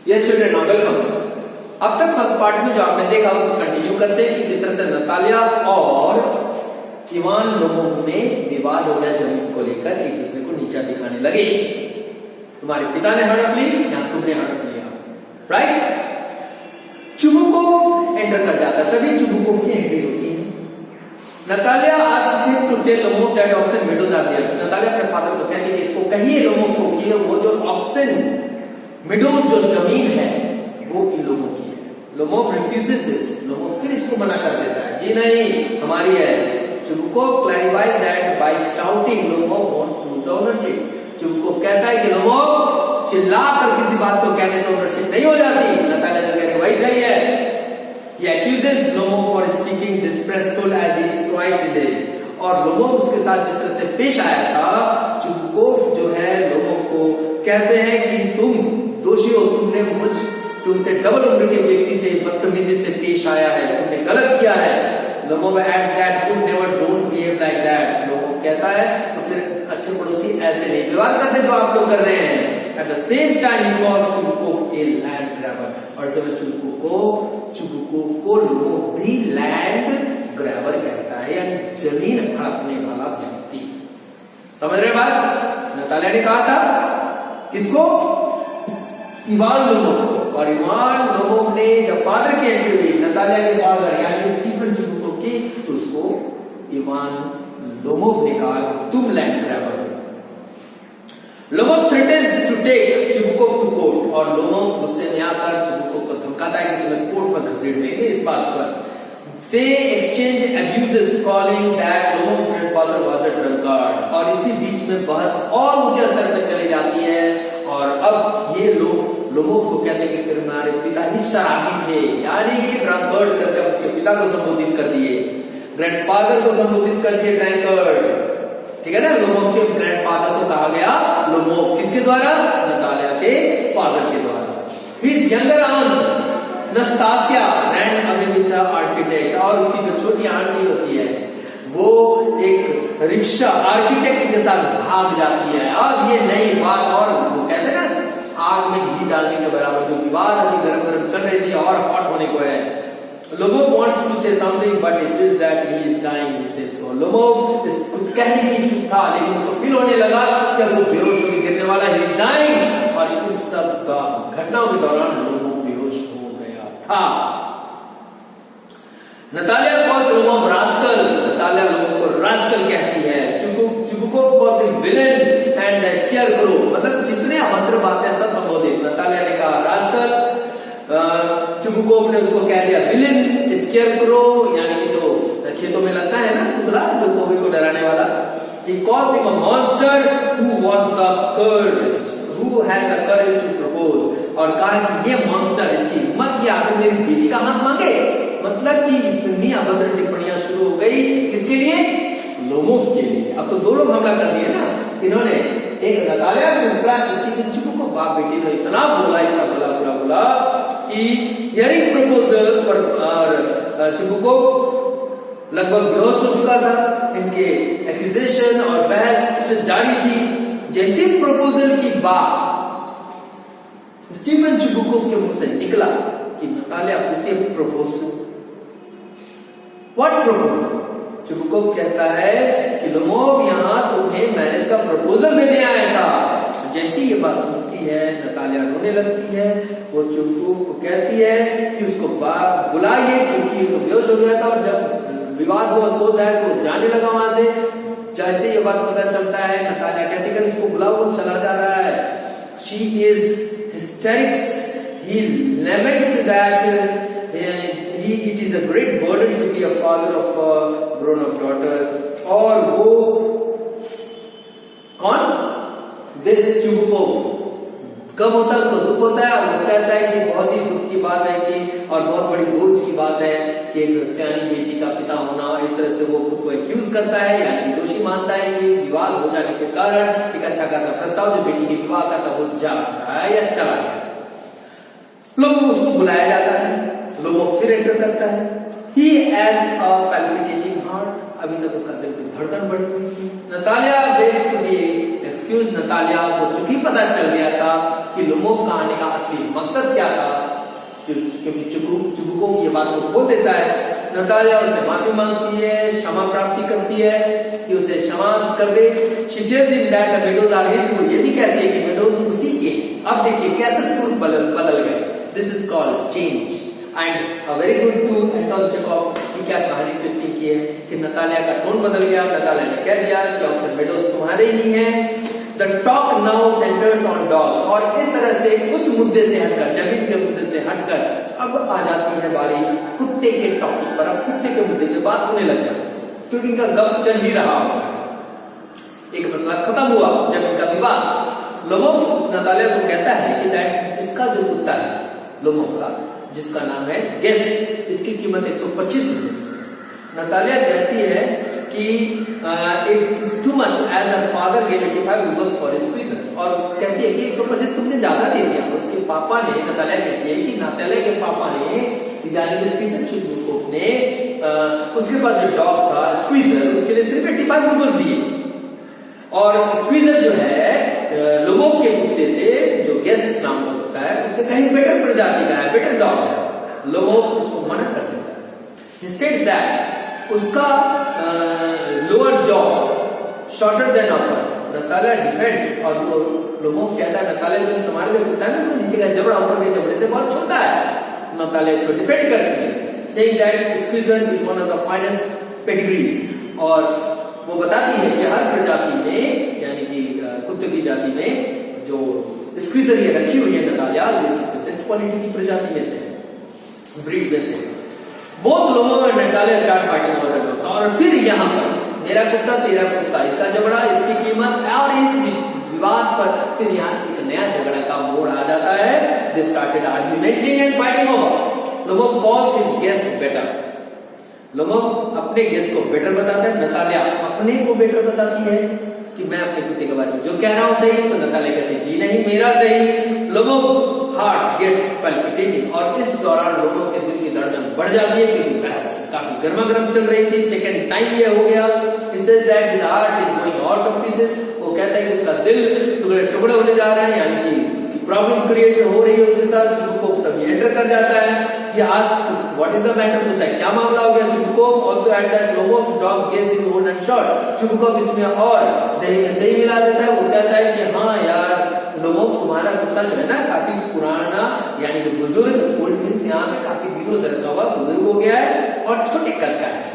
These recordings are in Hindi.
Yes children, welcome. अब तक फर्स्ट पार्ट में जो आपने देखा उसको कंटिन्यू करते हैं कि किस तरह से नतालिया और इवान लोमोव में विवाद हो गया जमीन को लेकर, एक दूसरे को नीचा दिखाने लगे। तुम्हारे पिता ने हड़प ली या तुमने हड़प लिया, राइट? चुबुकोव एंटर कर जाता है, तभी चुबुकोव की एंट्री होती है। Natalia asks him to tell Lomov that Oxen Meadows are there. Natalia अपने फादर को कहती है कि इसको कहिए लोमोव को कि वो जो ऑक्सन विडोज जो जमीन है वो इन लोगों की है। Lomov refuses this. लोमोव फिर इसको मना कर देता है, जी नहीं हमारी है। Chubukov clarifies that by shouting Lomov want to ownership. Chubukov कहता है कि लोमोव चिल्ला कर किसी बात को कहने से ओनरशिप नहीं हो जाती। नतालिया कह रही वही सही है। He accuses Lomo for speaking disrespectful as he is twice his age. और लोमो उसके साथ जिस तरह से पेश आया था, चुबुकोव जो है लोमो को कहते हैं कि तुम दोषी हो, तुमसे डबल उम्र के व्यक्ति से बदतमीजी से पेश आया है, तुमने गलत किया है। Lomov at that good never don't behave like that. Lomov कहता है तो फिर अच्छे पड़ोसी ऐसे नहीं व्यवहार करते जो आप लोग कर रहे हैं। At the same time he called Chubukov a land grabber. और जब चुबुकोव को लोमो भी लैंड ग्रैबर कहता है, यानी जमीन हड़पने वाला व्यक्ति। समझ रहे बात? नतालिया ने कहा था किसको? Ivan Lomov. और इवान लोमोव ने जब फादर की एंट्री हुई नतालिया के फादर यानी स्टीफन चुबुकोव की, तो उसको इवान लोमोव ने कहा तुम लैंड ग्रैबर हो। Lomov threatens to take Chubukov to court. और लोमोव गुस्से में आकर चुबुकोव को धमकाता है कि तुम्हें कोर्ट में घसीट देंगे इस बात पर। They exchange abuses, calling that Lomov's grandfather was a drunkard। और इसी बीच में बहस और ऊंचे स्तर पर चली जाती है। और अब ये लोग लोमोव को कहते हैं कि तुम्हारे पिता ही शराबी थे, यानी कि ड्रंकर्ड करके उसके पिता को संबोधित कर दिए, ग्रैंडफादर को संबोधित कर दिए ड्रंकर्ड। ठीक है ना? लोमोव के ग्रैंडफादर को कहा गया लोमोव, किसके द्वारा? नतालिया के फादर के द्वारा। His younger aunt Nastasia ran away with the architect. और उसकी जो छोटी आंटी होती है वो एक रिक्शा आर्किटेक्ट के साथ भाग जाती है। अब ये नई बात, और वो कहते हैं ना आग में घी डालने के बराबर, जो विवाद अभी गरम गरम चल रही थी और हॉट होने को है। Lomov wants to say something but he feels that he is dying, he said so। Lomov कुछ कहने की इच्छुक था, लेकिन उसको फील होने लगा कि अब वो बेहोश होकर गिरने वाला, he is dying। और इन सब घटनाओं के दौरान लोमोव बेहोश हो गया था। Natalia calls Lomov rascal. Natalia Lomov को रास्कल कहती है। Chubukov calls him villain and the scarecrow. मतलब जितने अभद्र बातें सब संबोधित। नतालिया ने कहा रास्कल, चुबुकोव ने उसको कह दिया विलेन, स्केयरक्रो यानी कि जो खेतों में लगता है ना कुतला, जो कोबी को डराने वाला। He calls him a monster who was the courage, who has the courage to propose। और कहा कि ये मॉन्स्टर, इसकी हिम्मत की आखिर मेरी बेटी का हाथ मांगे। मतलब कि इतनी अभद्र टिप्पणियां शुरू हो गई, किसके लिए? लोमोव के लिए। अब तो दो लोग हमला कर दिए ना इन्होंने, एक नतालिया दूसरा स्टीफन चुबुकोव। बाप बेटी ने इतना बोला बुरा कि हियरिंग प्रपोजल पर चुबुकोव लगभग बेहोश हो चुका था। इनके एक्यूजेशन और बहस जारी थी। जैसे प्रपोजल की बात स्टीफन चुबुकोव के मुंह से निकला कि नतालिया पूछती है प्रपोजल, व्हाट प्रपोजल? चुबुकोव कहता है कि लोमोव यहाँ तुम्हें मैरिज का प्रपोजल देने आया था। जैसी ये बात सुनती है नतालिया रोने लगती है। वो चुबुकोव को कहती है कि उसको बुलाइए, क्योंकि तो बेहोश हो गया था और जब विवाद हुआ सो जाए तो जाने लगा वहां से। जैसे ये बात पता चलता है नतालिया कहती है उसको बुलाओ, वो चला जा रहा है। She is hysterics. He laments that it is a great burden to be a father of a grown-up daughter। और वो कौन? This चुबुकोव कब होता है उसको दुख होता है, और वो कहता है कि बहुत ही दुख की बात है कि और बहुत बड़ी बोझ की बात है कि एक सियानी बेटी का पिता होना। इस तरह से वो खुद को एक्यूज करता है, यानी दोषी मानता है कि विवाद हो जाने के कारण एक अच्छा खासा प्रस्ताव जो बेटी के विवाह का था वो जा रहा है या चला गया। लोगों उसको बुलाया जाता है, लोगों फिर एंटर करता है। He has a palpitating heart। अभी तक उसका दिल की धड़कन बढ़ी हुई थी। Natalia begs to be excuse Natalia को चूंकि पता चल गया था कि लोमोव का आने का असली मकसद क्या था, क्योंकि चुबुकोव ये बात को बोल देता है, नतालिया उसे माफी मांगती है, क्षमा प्राप्ति करती है कि उसे क्षमा कर दे। She tells him that the meadows are his, वो ये भी कहती है कि मेडोज उसी के। अब देखिए कैसे स्वरूप बदल गए। This is called change and a very good tool Anton Chekhov की क्या कहानी ट्विस्टिंग की है कि नतालिया का टोन बदल गया। नतालिया ने कह दिया कि ऑप्शन मेडोज तुम्हारे ही हैं। The talk now centres on dogs, और इस तरह से उस मुद्दे से हटकर, जमीन के मुद्दे से हटकर अब आ जाती है बारी कुत्ते के टॉपिक पर। अब कुत्ते के मुद्दे पे बात होने लग जाती है क्योंकि इनका गप चल ही रहा होगा। एक मसला खत्म हुआ जब इनका विवाद। लोमोव नतालिया को कहता है कि दैट इसका जो कुत्ता है लोमोव का, जिसका नाम है गेस, इसकी कीमत 125 रुपए। नतालिया कहती है कि it is too much as a father gave 85 roubles for his prison, और कहती है कि 125 तुमने ज्यादा दे दिया। उसके पापा ने, नतालिया कहती है कि नतालिया के पापा ने, यानी स्टीफन चुबुकोव ने उसके पास जो डॉग था स्क्वीजर, उसके लिए सिर्फ 85 रूबल्स दिए। और स्क्वीजर जो है लोमोव के कुत्ते से, जो गेस नाम का कुत्ता है, उससे कहीं बेटर प्रजाति का है, बेटर डॉग है। लोमोव उसको मना कर देता है। इंस्टेड दैट उसका लोअर जॉ शॉर्टर देन अपर, नतालिया डिफेंड्स, और वो लोमोव कहता है नतालिया जो तुम्हारे जो कुत्ता है ना, तो नीचे का जबड़ा ऊपर के जबड़े से बहुत छोटा है। नतालिया इसको डिफेंड करती है, saying that Squeezer is one of the finest pedigrees, और वो बताती है कि हर प्रजाति में, यानी कि कुत्ते की जाति में जो स्क्वीजर ये रखी हुई है नतालिया, ये सबसे बेस्ट क्वालिटी की प्रजाति में से, ब्रीड में से। बहुत लोगों में Natalia start fighting over the dogs, और फिर यहाँ पर मेरा कुत्ता तेरा कुत्ता, इसका जबड़ा, इसकी कीमत, और इस विवाद पर फिर यहाँ एक नया झगड़ा का मोड़ आ जाता है। They started argumenting and fighting over. Lomov calls his guest better, Lomov अपने गेस्ट को बेटर बताता है, नतालिया अपने को बेटर बताती है कि मैं अपने कुत्ते के बारे में जो कह रहा हूं सही, तो नतालिया कहती है जी नहीं मेरा सही। लोमोव हार्ट गेट्स पैल्पिटेटिंग, और इस दौरान लोमोव के दिल की धड़कन बढ़ जाती है क्योंकि बहस काफी गर्मा गर्म चल रही थी। सेकंड टाइम ये हो गया। He says that his heart is going out of pieces, वो कहता है कि उसका दिल टुकड़े टुकड़े होने जा रहे हैं, यानी कि उसकी प्रॉब्लम क्रिएट हो रही है उसके साथ। चुबुकोव तभी एंटर कर जाता है। He asks what is the matter, पूछता है क्या मामला हो गया। Chubukov also at that Lomov's dog gets his old and short, Chubukov इसमें और दही में सही मिला देता है। वो कहता है कि हाँ यार लोमोव तुम्हारा कुत्ता जो है ना काफी पुराना, यानी कि बुजुर्ग, ओल्ड मीन्स यहाँ पे काफी दिनों से रखा हुआ बुजुर्ग हो गया है और छोटे कद का है।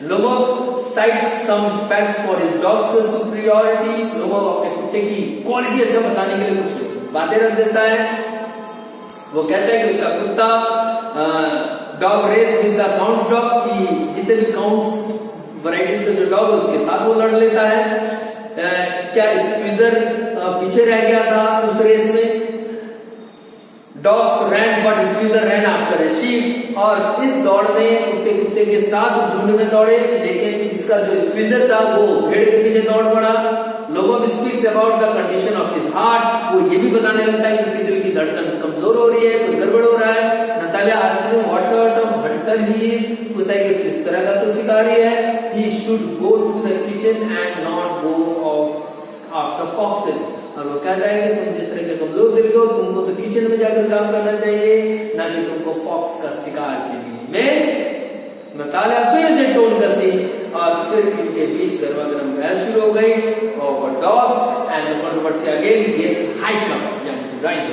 Lomov cites some facts for his dog's superiority, Lomov अपने कुत्ते की क्वालिटी अच्छा बताने के लिए कुछ बातें रख देता है। वो कहता है कि उसका कुत्ता dog race with the count's dog, की जितने भी काउंट्स वैरायटीज का जो डॉग है उसके साथ वो लड़ लेता है। क्या स्क्वीजर पीछे रह गया था उस रेस में। Dogs ran but Squeezer ran after a sheep, और इस दौड़ में कुत्ते के साथ झुंड में दौड़े, लेकिन इसका जो स्क्वीजर था वो भेड़ के पीछे दौड़ पड़ा। Lomov speaks about the condition of his heart, वो ये भी बताने लगता है कि उसकी दिल की धड़कन कमजोर हो रही है, कुछ गड़बड़ हो रहा है। Natalia asks him what sort of hunter he is, पूछता है कि किस तरह का तो शिकारी है। He should go to the kitchen and not go off after foxes, और वो कहता है कि तुम जिस तरह के कमजोर दिल के हो, तुमको तो किचन में जाकर काम करना चाहिए, ना कि तुमको फॉक्स का शिकार के लिए। नतालिया फिर से टोन कसी, और फिर इनके बीच गर्मा गर्म बहस शुरू हो गई over dogs and the controversy again gets higher, यानी कि राइज।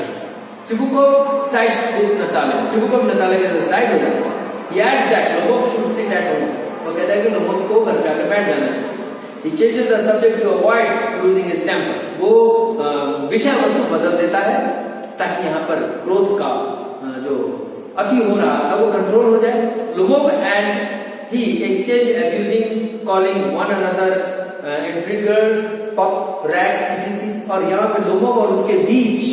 Chubukov sides with Natalia, Chubukov Natalia के साइड हो जाता है। He adds that Lomov should sit at home, वो कहता है कि लोमोव को घर जाकर बैठ जाना चाहिए। He changes the subject to avoid losing his temper, वो विषय वस्तु बदल देता है ताकि यहाँ पर क्रोध का जो अति हो रहा था वो कंट्रोल हो जाए। Lomov and he exchange abusing, calling one another intriguer, pup, rat, etc. और यहाँ पे लोमोव और उसके बीच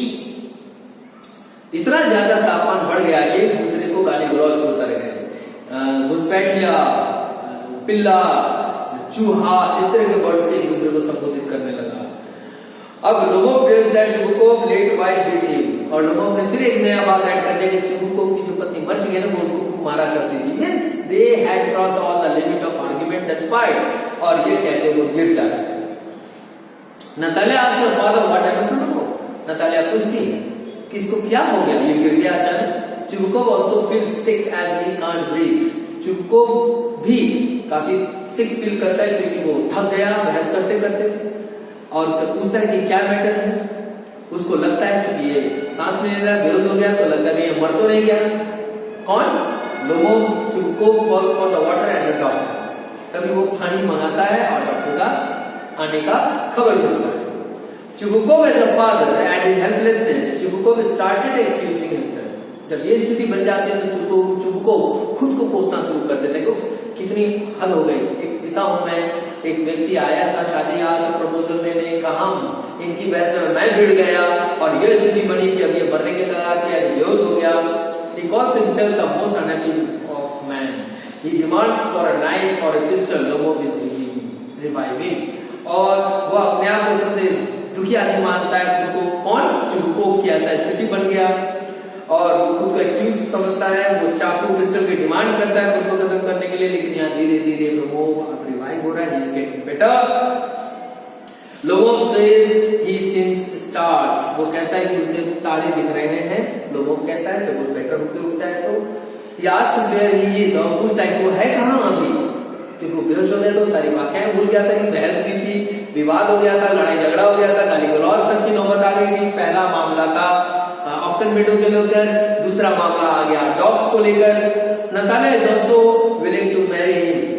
इतना ज्यादा तापमान बढ़ गया कि एक दूसरे को गाली गलौज होता रह गए। घुसपैठिया, पिल्ला, चूहा, इस तरह के वर्ड से एक दूसरे को संबोधित करने लगा। अब Lomov tells that Chubukov let wife beat him, और लोमोव ने फिर एक नया बात ऐड कर दिया कि चुबुकोव की जो पत्नी मर चुकी है ना वो उसको मारा करती थी। Means they had crossed all the limit of arguments and fight, और ये कहते वो गिर जाते। Natalia asked the father what happened to Lomov. Natalia पूछती है कि इसको क्या हो गया, ये गिर गया अचानक। Chubukov also feel sick as he can't breathe. Chubukov भी काफी सिक फील करता है क्योंकि वो थक गया बहस करते करते, और उससे पूछता है कि क्या मैटर है। उसको लगता है क्योंकि ये सांस नहीं ले रहा, बेहोश हो गया, तो लगता है ये मर तो नहीं गया। कौन? Lomov Chubukov calls for the water and the doctor. तभी वो पानी मंगाता है और डॉक्टर का आने का खबर मिलता है। Chubukov as a father and his helplessness, Chubukov started accusing himself. जब ये स्थिति बन जाती है तो चुबुकोव खुद को कोसना शुरू कर देता है कि कितनी हद हो गई, एक पिता हूं मैं, एक व्यक्ति आया था शादी का प्रपोजल देने, कहा इनकी बहस में मैं भिड़ गया और ये स्थिति बनी कि अब ये मरने के कगार पे बेहोश हो गया। He calls himself the most unhappy of man. He demands for a knife or a pistol. Lomov is reviving. और वो अपने आप को सबसे दुखी आदमी मानता है खुद को। कौन? चुबुकोव की ऐसा स्थिति बन गया और वो खुद को एक्यूज समझता है। वो चाकू पिस्टल की डिमांड करता है खुद को खत्म करने के लिए, लेकिन यहाँ धीरे धीरे लोमोव अब रिवाइव हो रहा है। He is getting better. Lomov says he sees stars. वो कहता है कि उसे तारे दिख रहे हैं। लोमोव कहता है जब वो बेटर होकर उठता है तो he asks where he is, और पूछता है कि वो है कहाँ अभी, क्योंकि वो बेहोश हो गया तो सारी वाकयाएं भूल गया था कि बहस हुई थी, विवाद हो गया था, लड़ाई झगड़ा हो गया था, गाली गलौज तक की नौबत आ गई थी। पहला मामला था ऑक्सन मेडो के लेकर, दूसरा मामला आ गया डॉग्स को लेकर। Natalia is also willing to marry him.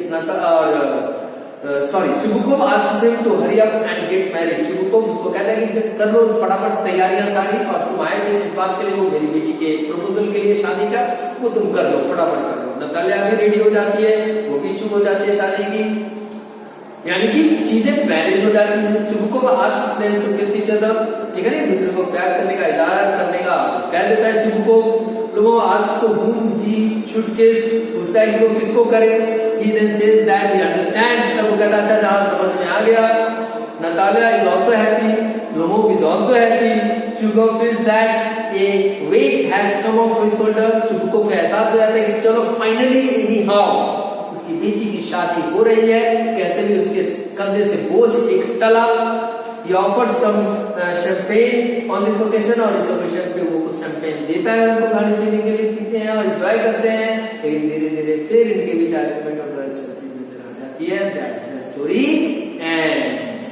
Chubukov asks him to hurry up and get married. Chubukov उसको कहता है कि कर लो फटाफट तैयारियां सारी, और तुम आए थे इस बात के लिए, वो मेरी बेटी के प्रपोजल के लिए शादी का, वो तुम कर लो फटाफट कर लो। नतालिया भी रेडी हो जाती है, वो भी इच्छुक हो जाती है शादी की, यानी कि चीजें मैनेज हो जाती है। Chubukov asks them to kiss each other, ठीक है ना, दूसरे को प्यार करने का इजहार करने का कह देता है Chubukov. Lomov asks whom he should kiss, पूछता है कि वो किसको करे। He then says that he understands, तब वो कहता अच्छा जहां समझ में आ गया। Natalia is also happy, Lomov is also happy. Chubukov feels that a weight has come off his shoulder. Chubukov को एहसास हो जाता है कि चलो फाइनली anyhow उसकी बेटी की शादी हो रही है, कैसे भी उसके कंधे से बोझ एक टला। He offers some champagne on this occasion, और इस occasion पे वो कुछ champagne देता है उनको खाने पीने के लिए, पीते हैं और enjoy करते हैं। लेकिन धीरे धीरे फिर इनके बीच आर्गुमेंट और बहस चलती नजर आ जाती है। That's the story ends.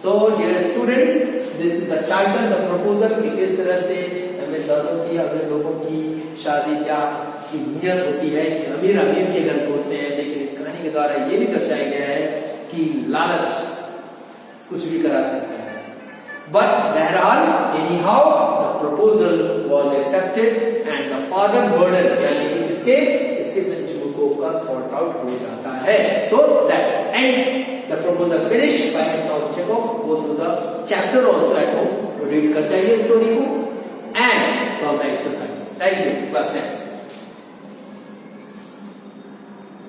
So dear students, this is the chapter, the proposal, कि किस तरह से हमें दर्दों की, हमें लोगों की शादी क्या की नियत होती है कि अमीर अमीर के घर पहुंचते हैं, लेकिन इस कहानी के द्वारा ये भी दर्शाया गया है कि लालच कुछ भी करा सकता है। But बहरहाल anyhow the proposal was accepted and the father burden, यानी कि इसके स्टीफन चुबुकोव का सॉर्ट आउट हो जाता है। So that's end. The proposal finished by Anton Chekhov. Go through the chapter also at home. Read कर चाहिए स्टोरी को and solve the exercise. Thank you. Class 10.